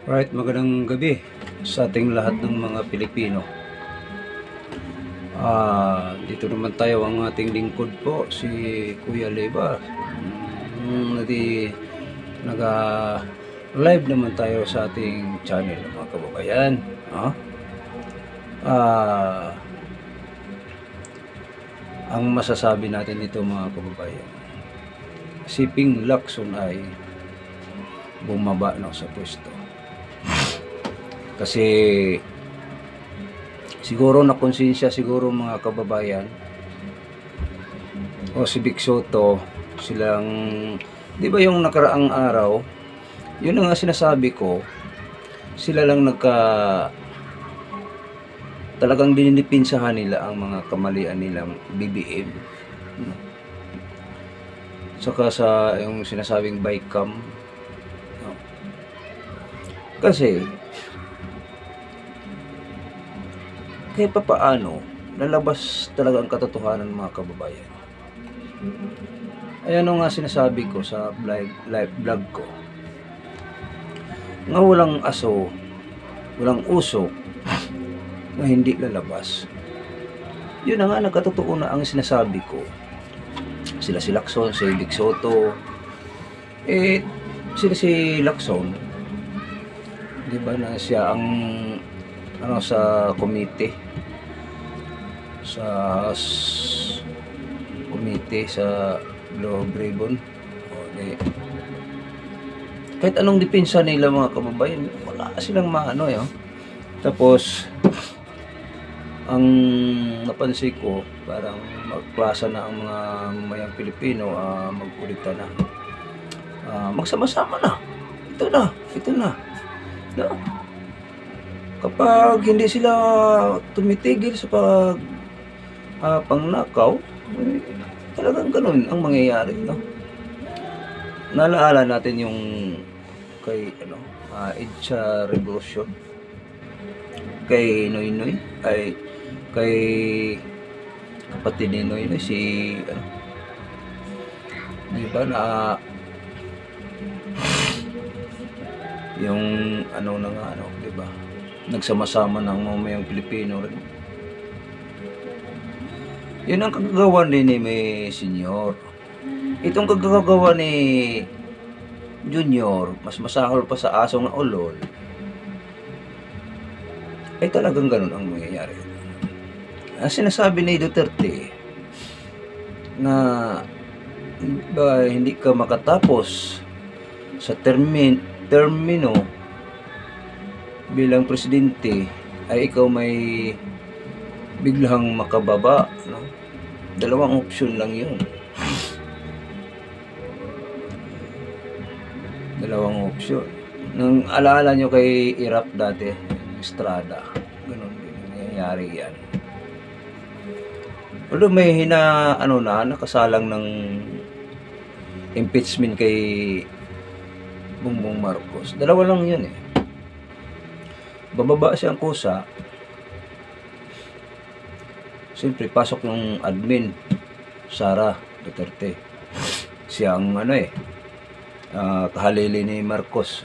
Right, magandang gabi sa ating lahat ng mga Pilipino. Dito naman tayo ang ating lingkod po, si Kuya Leva. Naga-live naman tayo sa ating channel mga kababayan. Ang masasabi natin dito mga kababayan, si Ping Lacson ay bumaba sa pwesto. Kasi siguro nakonsensya siguro mga kababayan o si Vic Soto silang, di ba yung nakaraang araw, yun nga sinasabi ko, sila lang talagang dinidipinsahan nila ang mga kamalian nilang BBM. Saka sa yung sinasabing bike cam. Kasi kahit pa paano, lalabas talaga ang katotohanan mga kababayan. Ayan nga sinasabi ko sa live vlog ko. Nga walang aso, walang usok na hindi lalabas. Yun na nga, nagkatotoo na ang sinasabi ko. Sila si Lacson, si Vic Soto. Sila si Lacson, di ba na siya ang sa committee, sa committee sa Blue Ribbon. Kahit anong depensa nila mga kababayan, wala silang maano Tapos ang napansin ko, parang magklasa na ang mga mamayang Pilipino, magkulita na, magsama-sama na, ito na. Kapag hindi sila tumitigil sa pangnakaw, talagang ganun ang mangyayari, Nalaala natin yung kay EDSA Revolution, kay Noynoy, kay kapatid ni Noynoy, si di ba na yung di ba, nagsama-sama ng mamayang Pilipino rin. Yun ang kagagawa ni may senyor. Itong kagagawa ni Junior, mas masahol pa sa asong na ulol, ay talagang ganun ang mangyayari. Ang sinasabi ni Duterte na hindi ka makatapos sa termino bilang presidente ay ikaw may biglang makababa, Dalawang opsyon lang yun. Dalawang opsyon. Nang alaala nyo kay Irap dati, Estrada, ganun din nangyayari yan. Although may nakasalang ng impeachment kay Bongbong Marcos. Dalawa lang yun Bababa siyang kusa. Siyempre, pasok ng admin, Sara Duterte. Siya ang kahalili ni Marcos.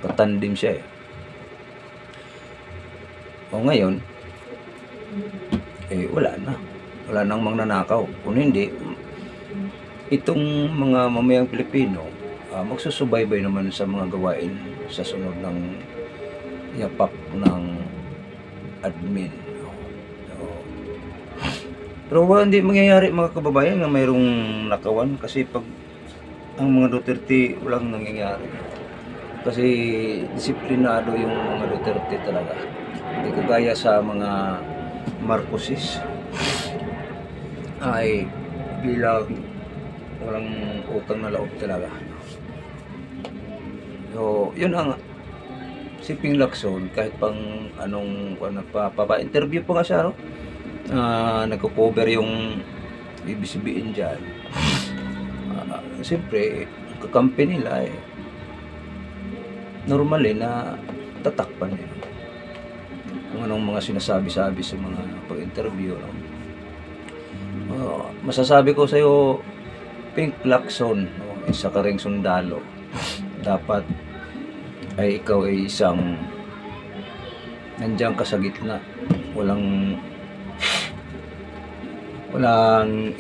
Katandim siya O ngayon, wala na. Wala nang magnanakaw. Kung hindi, itong mga mamayang Pilipino, magsusubaybay naman sa mga gawain sa sunod ng yapak ng admin. Pero hindi mangyayari mga kababayan na mayroong nakawan, kasi pag ang mga Duterte walang nangyayari. Kasi disiplinado yung mga Duterte talaga. Hindi kagaya sa mga Marcoses ay bilang walang utang na loob talaga. So, yun ang si Ping Lacson, kahit pang nagpapa-interview pa nga siya, nagko-cover yung ibisibiin dyan. Siyempre, kakampi nila normally na tatakpan kung anong mga sinasabi-sabi sa mga pag-interview. Masasabi ko sa'yo, Ping Lacson, isa ka ring sundalo. Dapat ay ikaw ay isang nandiyan ka sa gitna. Walang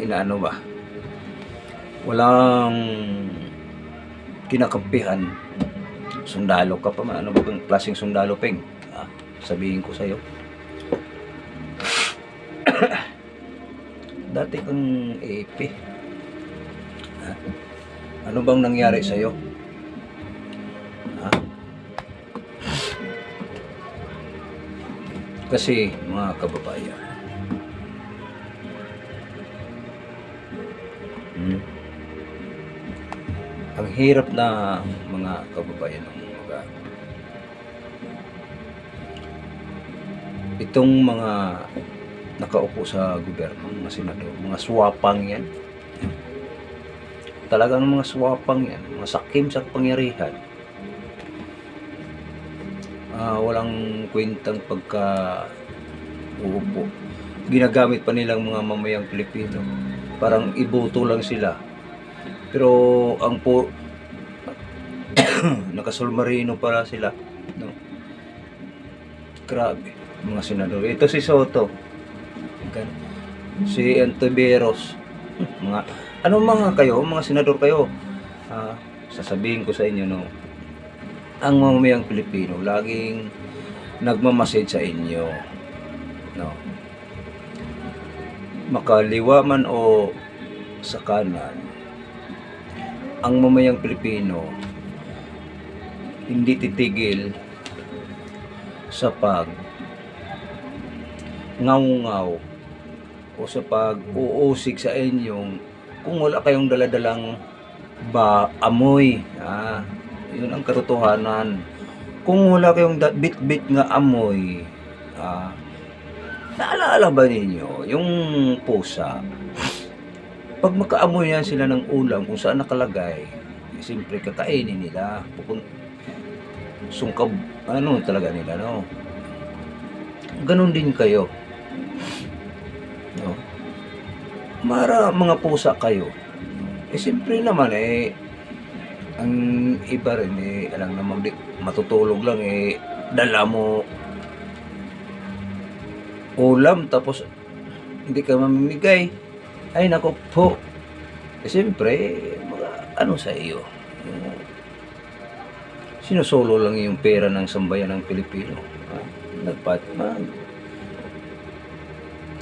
inaano ba? Walang kinakampihan. Sundalo ka pa man. Ano ba bang klaseng sundalo, Peng? Sabihin ko sa'yo. Dati kang AP. Ano bang nangyari sa'yo? Kasi mga kababayan, ang hirap na mga kababayan ng mga itong mga nakaupo sa gobyerno, mga senador, mga swapang yan. Talagang mga swapang yan, mga sakim sa pangyarihan. Walang kwentang pagka uupo. Ginagamit pa nilang mga mamayang Pilipino. Parang iboto lang sila. Pero ang nakasulmarino para sila, no? Grabe, mga senador. Ito si Soto, si Antiveros, mga kayo, mga senador kayo. Sasabihin ko sa inyo, no, ang mamamayang Pilipino laging nagmamasid sa inyo, no, makaliwa man o sa kanan. Ang mamayang Pilipino hindi titigil sa pag ngaw-ngaw o sa pag-uusig sa inyong kung wala kayong daladalang amoy. Yun ang katotohanan. Kung wala kayong bit-bit nga amoy, naalala ba ninyo yung pusa? Pag makaamoy yan sila ng ulam kung saan nakalagay, siyempre kakainin nila. Sungkab, talaga nila, no? Ganon din kayo, no? Mga pusa kayo. Siyempre naman, ang iba rin, alam na matutulog lang, dala mo ulam, tapos hindi ka mamimigay. Ay, nako po. Siyempre, sa iyo. Sinusolo lang yung pera ng sambayan ng Pilipino. Nagpatman.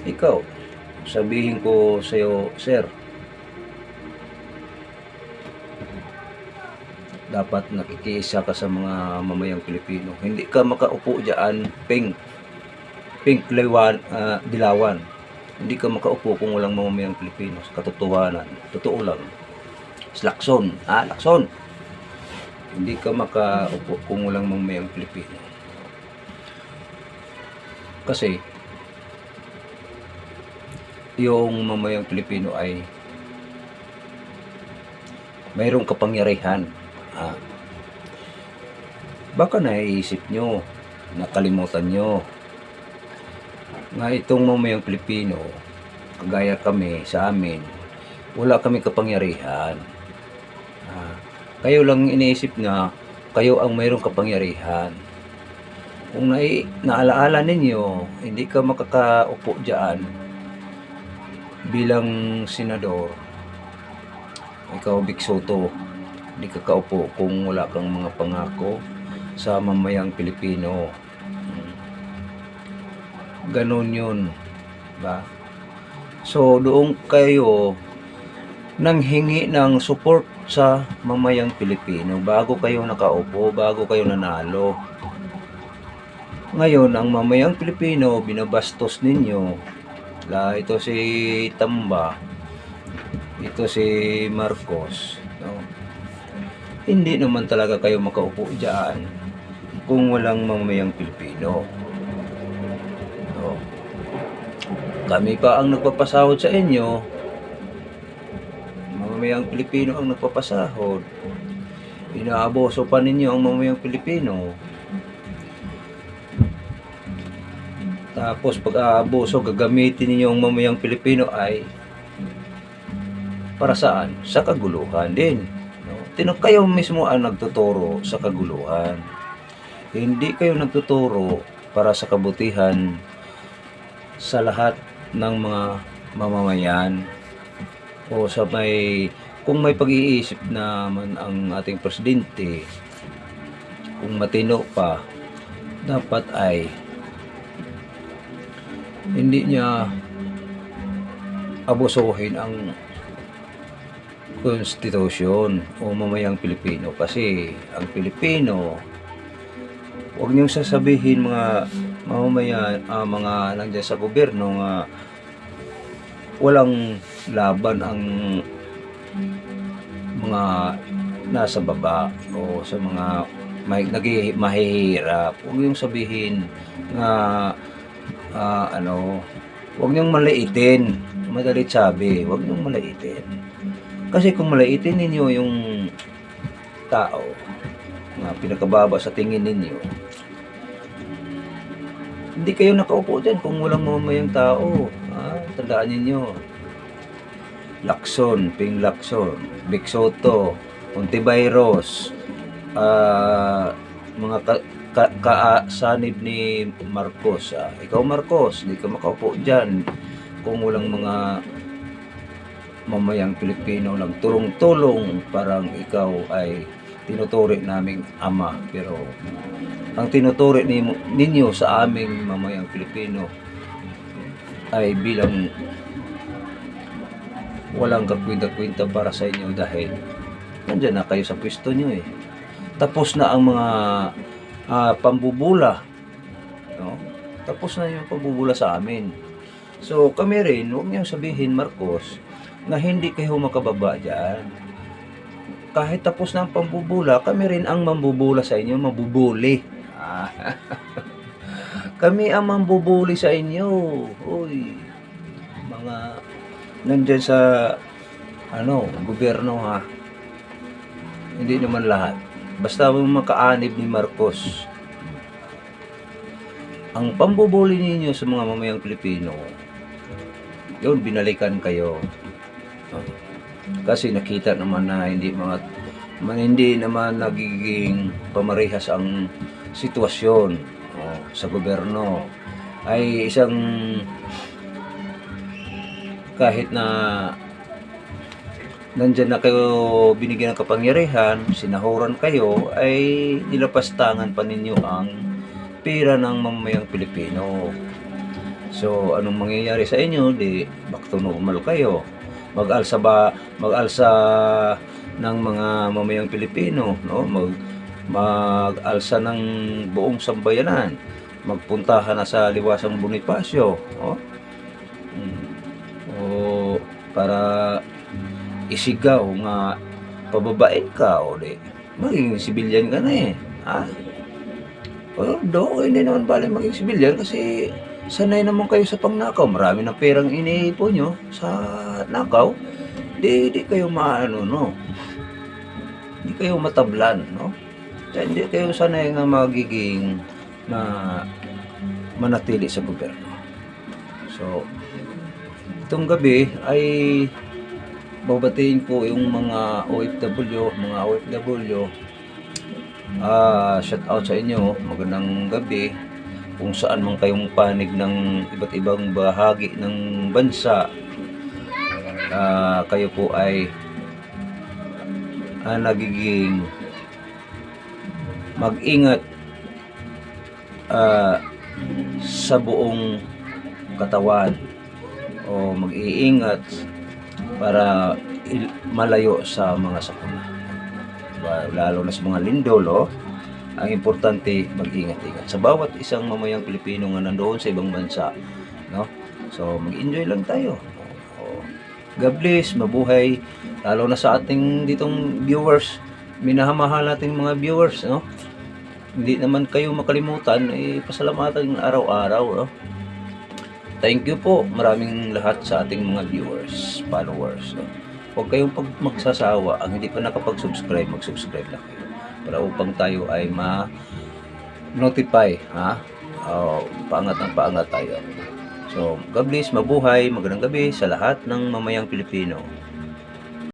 Ikaw, sabihin ko sa iyo, sir, dapat nakikiisa ka sa mga mamayang Pilipino. Hindi ka makaupo diyan, dilawan. Hindi ka makaupo kung walang mamamayang Pilipino. Sa katotohanan, totoo lang. Lakson. Hindi ka makaupo kung walang mamayang Pilipino. Kasi yung mamayang Pilipino ay mayroong kapangyarihan. Baka naiisip nyo, nakalimutan nyo nga itong mamayang Pilipino, kagaya kami sa amin, wala kami kapangyarihan. Kayo lang iniisip na kayo ang mayroong kapangyarihan. Kung naalaala ninyo, hindi ka makakaupo dyan bilang senador. Ikaw, Vic Soto, hindi ka kaupo kung wala kang mga pangako sa mamayang Pilipino. Ganon yun, ba? So, doon kayo nanghingi ng support sa mamayang Pilipino bago kayo nakaupo, bago kayo nanalo. Ngayon, ang mamayang Pilipino, binabastos ninyo. Ito si Tamba, ito si Marcos, no? Hindi naman talaga kayo makaupo dyan kung walang mamayang Pilipino. No? Kami pa ang nagpapasahod sa inyo. Mamayang Pilipino ang nagpapasahod. Inaaboso pa ninyo ang mamayang Pilipino. Tapos pag-aaboso, gagamitin ninyo ang mamayang Pilipino ay para saan? Sa kaguluhan din. No? Kayo mismo ang nagtuturo sa kaguluhan. hindi kayo nagtuturo para sa kabutihan sa lahat ng mga mamamayan o sa kung may pag-iisip naman ang ating presidente, kung matino pa, dapat ay hindi niya abusuhin ang konstitusyon o mamayang Pilipino, kasi ang Pilipino, huwag niyong sasabihin mga mamamayan, mga nandiyan sa gobyerno nga walang laban ang mga nasa baba o sa mga mahihirap. Huwag niyong sabihin nga huwag niyong malaitin. Madalit sabi, huwag niyong malaitin. Kasi kung malaitin ninyo yung tao na pinakababa sa tingin ninyo, hindi kayo nakaupo dyan kung walang mamamayang tao. Tandaan ninyo, Lacson, Ping Lacson, Vic Soto, Ontiveros, mga kaasanib ni Marcos. Ikaw Marcos, hindi ka makaupo dyan kung walang mga mamayang Pilipino nagtulong-tulong, parang ikaw ay tinuturi naming ama. Pero ang tinuturi ninyo sa aming mamayang Pilipino ay bilang walang kakwinta-kwinta para sa inyo, dahil nandyan na kayo sa pwesto nyo eh. Tapos na ang mga pambubula, no? Tapos na yung pambubula sa amin. So kami rin, huwag niyong sabihin Marcos na hindi kayo makababa dyan. Kahit tapos na ang pambubula, kami rin ang mambubula sa inyo, mabubuli. Kami ang mambubuli sa inyo. Uy, mga nandyan sa gobyerno ha. Hindi naman lahat. Basta makaanib ni Marcos. Ang pambubuli ninyo sa mga mamayang Pilipino, yun, binalikan kayo. Kasi nakita naman na hindi naman nagiging pamarehas ang sitwasyon sa gobyerno. Ay isang, kahit na nandyan na kayo binigyan ng kapangyarihan, sinahuran kayo, ay nilapastangan pa ninyo ang pera ng mamamayang Pilipino. So anong mangyayari sa inyo? Di back to normal kayo. Mag-alsa ng mga mamayang Pilipino, no? Mag-alsa ng buong sambayanan. Magpuntahan na sa Liwasang Bonifacio, no? O para isigaw nga pababain ka, o di maging sibilyan ka na eh. Hindi naman bali maging sibilyan, kasi sanay naman kayo sa pangnakaw. Marami ng perang iniipon nyo sa nakaw. Di kayo hindi kayo matablan, no? Kaya hindi kayo sanay nga magiging manatili sa gobyerno. So itong gabi ay babatiin ko yung mga OFW. Shout out sa inyo, magandang gabi. Kung saan man kayong panig ng iba't ibang bahagi ng bansa, kayo po ay nagiging mag-ingat sa buong katawan, o mag-iingat para malayo sa mga sakuna, lalo na sa mga lindol. Ang importante, mag-ingat-ingat sa bawat isang mamayang Pilipino nga nandoon sa ibang bansa, no? So mag-enjoy lang tayo. God bless, mabuhay, lalo na sa ating ditong viewers, minahamahal nating mga viewers, no? Hindi naman kayo makalimutan, pasalamatan araw-araw, no? Thank you po, maraming lahat sa ating mga viewers, followers, no? Huwag kayong magsasawa. Ang hindi pa nakapag-subscribe, mag-subscribe na kayo para upang tayo ay ma-notify, paangat tayo. So God bless, mabuhay, magandang gabi sa lahat ng mamayang Pilipino.